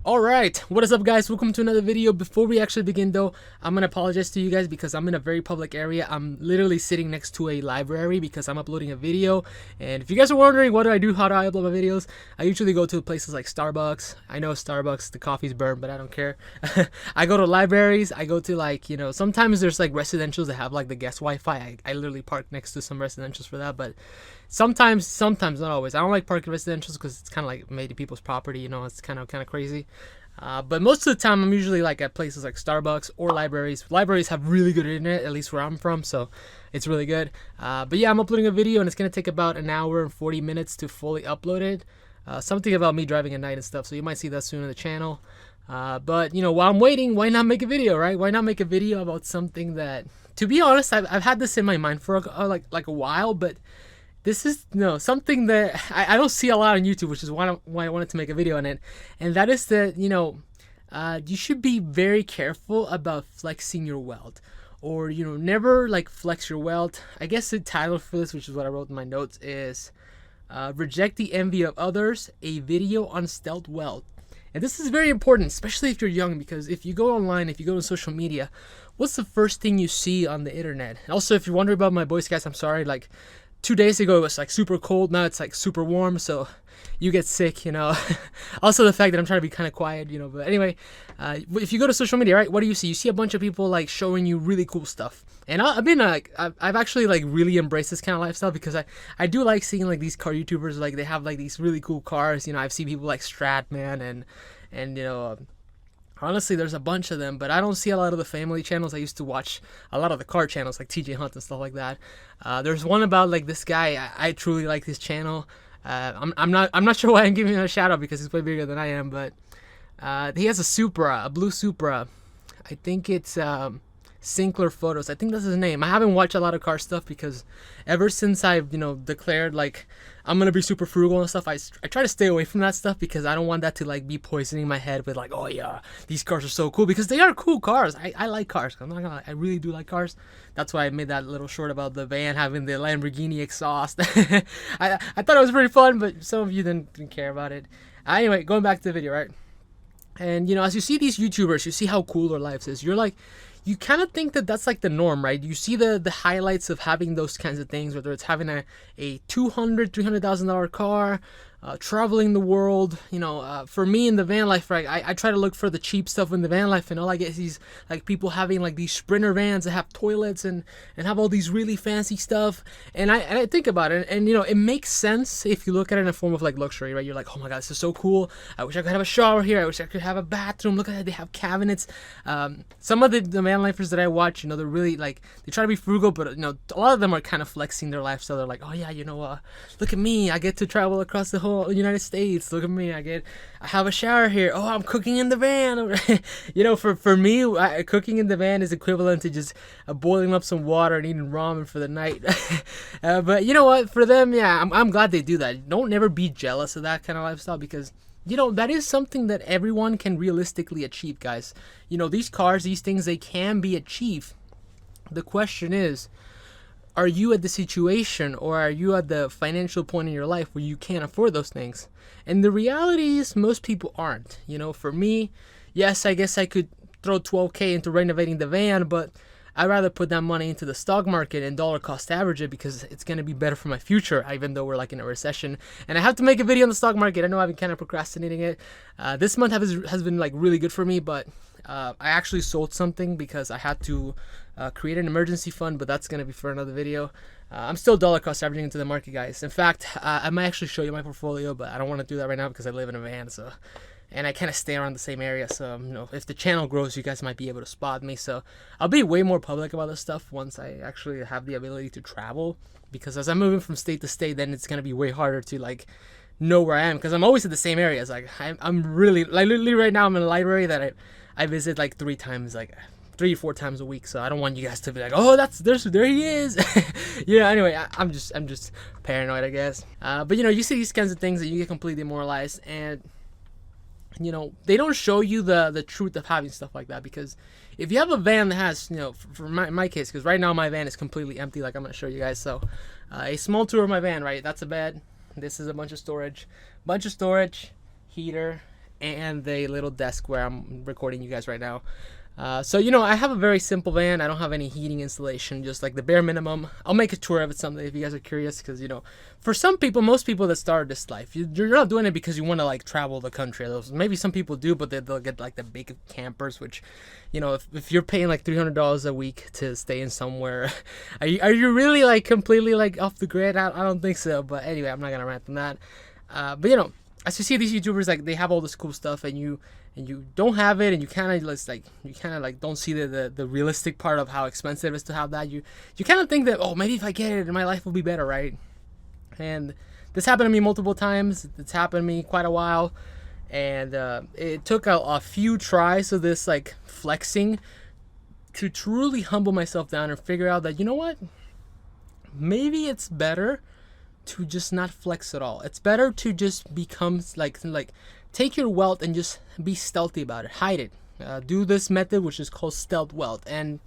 Alright, what is up guys? Welcome to another video. Before we actually begin though, I'm gonna apologize to you guys because I'm in a very public area. I'm literally sitting next to a library because I'm uploading a video. And if you guys are wondering what do I do, how do I upload my videos, I usually go to places like Starbucks. I know Starbucks, the coffee's burned, but I don't care. I go to libraries, I go to like, sometimes there's like residentials that have like the guest Wi-Fi. I literally park next to some residentials for that, but sometimes, not always. I don't like parking residentials because it's kind of like made people's property, it's kind of crazy. But most of the time, I'm usually like at places like Starbucks or libraries. Libraries have really good internet, at least where I'm from, so it's really good. But yeah, I'm uploading a video, and it's gonna take about an hour and 40 minutes to fully upload it. Something about me driving at night and stuff, so you might see that soon on the channel. But while I'm waiting, why not make a video, right? Why not make a video about something that, to be honest, I've had this in my mind for like a while, but this is something that I don't see a lot on YouTube, which is why I wanted to make a video on it. And that is that, you should be very careful about flexing your wealth. Or, never like flex your wealth. I guess the title for this, which is what I wrote in my notes, is Reject the Envy of Others, a video on stealth wealth. And this is very important, especially if you're young, because if you go online, if you go to social media, what's the first thing you see on the internet? Also, if you're wondering about my Boy Scouts, I'm sorry, like 2 days ago it was like super cold, now it's like super warm, so you get sick, Also the fact that I'm trying to be kind of quiet, but anyway, if you go to social media, right, what do you see? You see a bunch of people like showing you really cool stuff. And I've actually like really embraced this kind of lifestyle because I do like seeing like these car YouTubers, like they have like these really cool cars. I've seen people like Stratman and honestly, there's a bunch of them, but I don't see a lot of the family channels. I used to watch a lot of the car channels like TJ Hunt and stuff like that. There's one about like this guy. I truly like his channel. I'm not sure why I'm giving him a shout out because he's way bigger than I am, but he has a Supra, a blue Supra. I think it's Sinclair Photos. I think that's his name. I haven't watched a lot of car stuff because ever since I've declared like I'm gonna be super frugal and stuff, I try to stay away from that stuff because I don't want that to like be poisoning my head with like, oh yeah, these cars are so cool, because they are cool cars. I like cars. I'm not gonna lie, I really do like cars. That's why I made that little short about the van having the Lamborghini exhaust. I thought it was pretty fun, but some of you didn't care about it. Anyway, going back to the video, right? And as you see these YouTubers, you see how cool their lives is. You kind of think that that's like the norm, right? You see the highlights of having those kinds of things, whether it's having a $200,000-$300,000 car, traveling the world. For me in the van life, right, I try to look for the cheap stuff in the van life, and all I get is these like people having like these Sprinter vans that have toilets and have all these really fancy stuff. And I think about it, and it makes sense if you look at it in a form of like luxury, right? You're like, oh my god, this is so cool. I wish I could have a shower here. I wish I could have a bathroom. Look at that, they have cabinets. Some of the van lifers that I watch, they're really like, they try to be frugal, but a lot of them are kind of flexing their lifestyle. They're like, oh yeah, look at me, I get to travel across the whole United States. Look at me, I have a shower here. Oh, I'm cooking in the van. For me, cooking in the van is equivalent to just boiling up some water and eating ramen for the night. But you know what, for them, yeah, I'm glad they do that. Don't never be jealous of that kind of lifestyle, because that is something that everyone can realistically achieve, guys. These cars, these things, they can be achieved. The question is, are you at the situation, or are you at the financial point in your life where you can't afford those things? And the reality is most people aren't. For me, yes, I guess I could throw $12K into renovating the van, but I'd rather put that money into the stock market and dollar cost average it, because it's going to be better for my future, even though we're like in a recession. And I have to make a video on the stock market. I know I've been kind of procrastinating it. This month has been like really good for me, but I actually sold something because I had to create an emergency fund, but that's going to be for another video. I'm still dollar cost averaging into the market, guys. In fact, I might actually show you my portfolio, but I don't want to do that right now because I live in a van, and I kind of stay around the same area, so if the channel grows, you guys might be able to spot me. So I'll be way more public about this stuff once I actually have the ability to travel, because as I'm moving from state to state, then it's going to be way harder to like know where I am, because I'm always at the same areas. Like I'm really, like, literally right now I'm in a library that I visit like 3 or 4 times a week, so I don't want you guys to be like, oh, there he is. Anyway, I'm just paranoid, I guess. But you see these kinds of things that you get completely demoralized, and they don't show you the truth of having stuff like that. Because if you have a van that has, for my case, because right now my van is completely empty, like I'm going to show you guys. So a small tour of my van, right? That's a bed. This is a bunch of storage, heater, and the little desk where I'm recording you guys right now. So, you know, I have a very simple van. I don't have any heating installation, just like the bare minimum. I'll make a tour of it someday if you guys are curious, because, you know, for some people, most people that start this life, you're not doing it because you want to, like, travel the country. Maybe some people do, but they'll get, like, the big campers, which, you know, if you're paying, like, $300 a week to stay in somewhere, are you really, like, completely, like, off the grid? I don't think so, but anyway, I'm not going to rant on that. But, you know, as you see these YouTubers, like, they have all this cool stuff, and you don't have it, and you kind of like don't see the realistic part of how expensive it is to have that. You kind of think that, oh, maybe if I get it, my life will be better, right? And this happened to me multiple times. It's happened to me quite a while, and it took a few tries of this, like, flexing to truly humble myself down and figure out that, you know what, maybe it's better to just not flex at all. It's better to just become like take your wealth and just be stealthy about it, hide it. Do this method which is called stealth wealth. And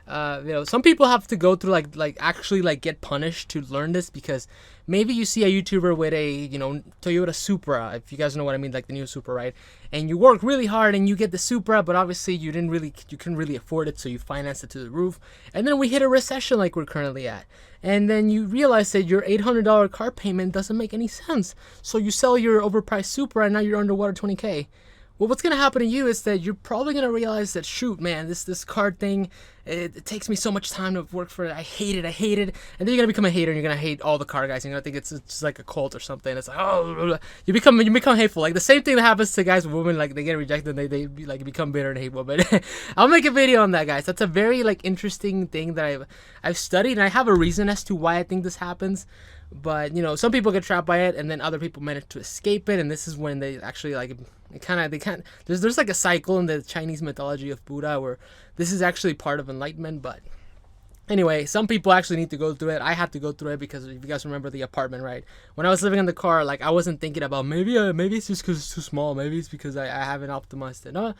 you know, some people have to go through like actually like get punished to learn this, because maybe you see a YouTuber with a, you know, Toyota Supra, if you guys know what I mean, like the new Supra, right? And you work really hard and you get the Supra, but obviously you couldn't really afford it, so you finance it to the roof. And then we hit a recession like we're currently at. And then you realize that your $800 car payment doesn't make any sense. So you sell your overpriced Supra and now you're underwater $20K. Well, what's going to happen to you is that you're probably going to realize that, shoot, man, this card thing, it takes me so much time to work for it. I hate it. And then you're going to become a hater, and you're going to hate all the car guys. You're going to think it's just like a cult or something. It's like, oh, blah, blah. You become hateful. Like the same thing that happens to guys with women, like they get rejected and they like become bitter and hate women. I'll make a video on that, guys. That's a very like interesting thing that I've studied, and I have a reason as to why I think this happens. But, you know, some people get trapped by it, and then other people manage to escape it, and this is when they actually like there's like a cycle in the Chinese mythology of Buddha where this is actually part of enlightenment. But anyway, some people actually need to go through it. I had to go through it because if you guys remember the apartment, right? When I was living in the car, like I wasn't thinking about maybe it's just because it's too small. Maybe it's because I haven't optimized it. No, I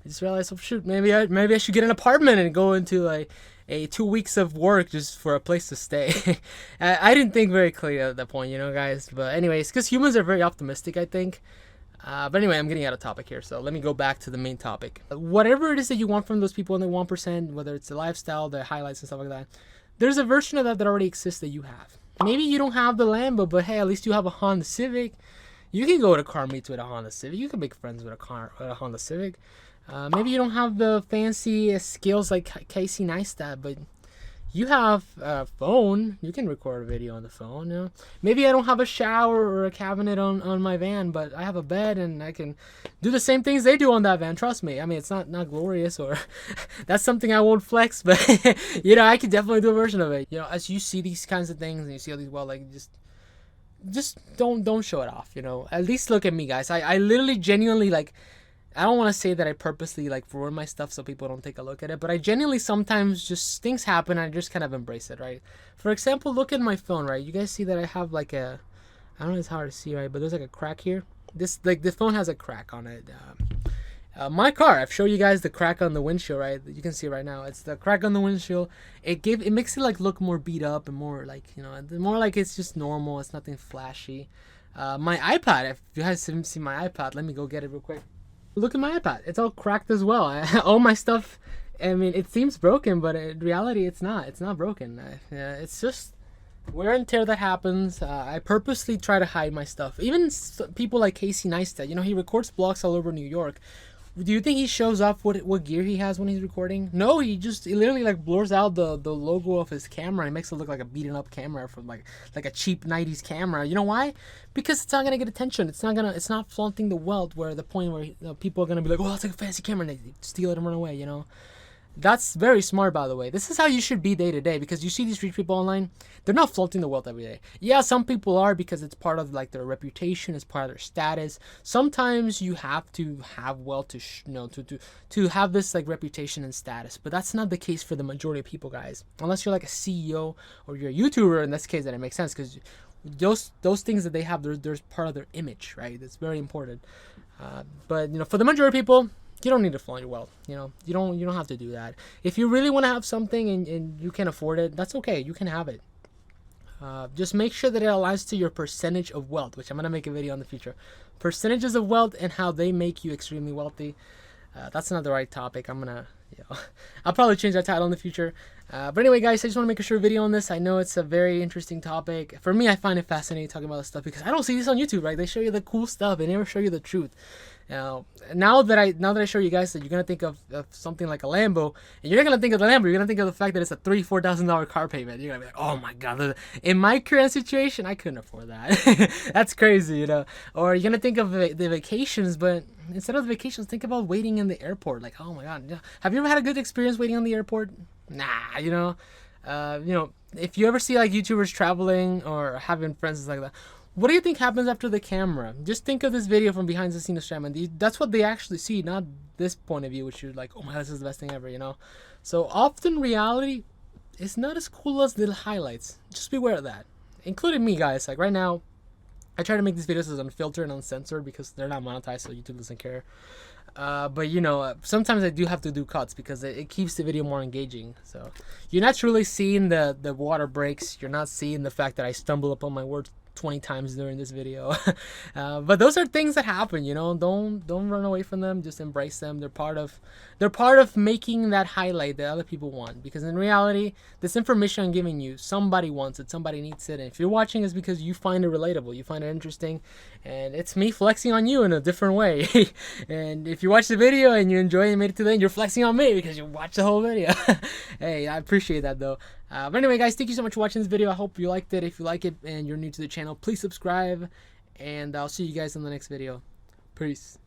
just realized, oh shoot, maybe I should get an apartment and go into like a 2 weeks of work just for a place to stay. I didn't think very clearly at that point, you know, guys. But anyways, because humans are very optimistic, I think. But anyway, I'm getting out of topic here, so let me go back to the main topic. Whatever it is that you want from those people in the 1%, whether it's the lifestyle, the highlights and stuff like that, there's a version of that already exists that you have. Maybe you don't have the Lambo, but hey, at least you have a Honda Civic. You can go to car meets with a Honda Civic. You can make friends with a Honda Civic. Maybe you don't have the fancy skills like Casey Neistat, but you have a phone. You can record a video on the phone. You know? Maybe I don't have a shower or a cabinet on my van, but I have a bed and I can do the same things they do on that van. Trust me. I mean, it's not glorious, or that's something I won't flex, but you know, I can definitely do a version of it. You know, as you see these kinds of things and you see all these, well, like just don't show it off. You know, at least look at me, guys. I literally genuinely like. I don't want to say that I purposely like ruin my stuff so people don't take a look at it, but I genuinely sometimes just things happen and I just kind of embrace it, right? For example, look at my phone, right? You guys see that I have like a, I don't know if it's hard to see, right? But there's like a crack here. This like the phone has a crack on it. My car, I've showed you guys the crack on the windshield, right? You can see right now. It's the crack on the windshield. It makes it like look more beat up and more like, you know, more like it's just normal. It's nothing flashy. My iPad, if you guys haven't seen my iPad, let me go get it real quick. Look at my iPad. It's all cracked as well. All my stuff, I mean, it seems broken, but in reality, it's not. It's not broken. It's just wear and tear that happens. I purposely try to hide my stuff. Even people like Casey Neistat, you know, he records vlogs all over New York. Do you think he shows off what gear he has when he's recording? No, he literally like blurs out the logo of his camera and makes it look like a beaten up camera from like a cheap 90s camera. You know why? Because it's not gonna get attention. It's not flaunting the wealth where the point where, you know, people are gonna be like, oh, it's like a fancy camera, and they steal it and run away, you know. That's very smart, by the way. This is how you should be day to day, because you see these rich people online, they're not flaunting the wealth every day. Yeah, some people are because it's part of like their reputation, it's part of their status. Sometimes you have to have wealth to have this like reputation and status, but that's not the case for the majority of people, guys. Unless you're like a CEO or you're a YouTuber, in this case, then it makes sense, because those things that they have, there's part of their image, right? That's very important. But you know, for the majority of people, you don't need to flaunt your wealth. You know, you don't have to do that. If you really want to have something and you can afford it, that's okay. You can have it. Just make sure that it aligns to your percentage of wealth, which I'm gonna make a video in the future. percentages of wealth and how they make you extremely wealthy. That's not the right topic. I'll probably change that title in the future. But anyway, guys, I just want to make a short video on this. I know it's a very interesting topic. For me, I find it fascinating talking about this stuff because I don't see this on YouTube, right? They show you the cool stuff. They never show you the truth. Now that I show you guys that you're gonna think of something like a Lambo, and you're not gonna think of the Lambo, you're gonna think of the fact that it's a $3,000-$4,000 car payment. You're gonna be like, oh my god, in my current situation, I couldn't afford that. That's crazy, you know. Or you're gonna think of the vacations, but instead of the vacations, think about waiting in the airport. Like, oh my god, have you ever had a good experience waiting on the airport? Nah, you know. If you ever see like YouTubers traveling or having friends like that, what do you think happens after the camera? Just think of this video from behind the scenes of and that's what they actually see, not this point of view, which you're like, oh my god, this is the best thing ever, you know? So often reality is not as cool as the highlights. Just beware of that. Including me, guys. Like right now, I try to make these videos as unfiltered and uncensored because they're not monetized, so YouTube doesn't care. But you know, sometimes I do have to do cuts because it keeps the video more engaging. So you're not truly seeing the water breaks. You're not seeing the fact that I stumble upon my words 20 times during this video. But those are things that happen, you know. Don't run away from them. Just embrace them. They're part of making that highlight that other people want, because in reality, this information I'm giving you, somebody wants it, somebody needs it, and if you're watching, it's because you find it relatable, you find it interesting, and it's me flexing on you in a different way. And if you watch the video and you enjoy it and made it to the end, you're flexing on me because you watched the whole video. Hey, I appreciate that though. But anyway, guys, thank you so much for watching this video. I hope you liked it. If you like it and you're new to the channel, please subscribe, and I'll see you guys in the next video. Peace.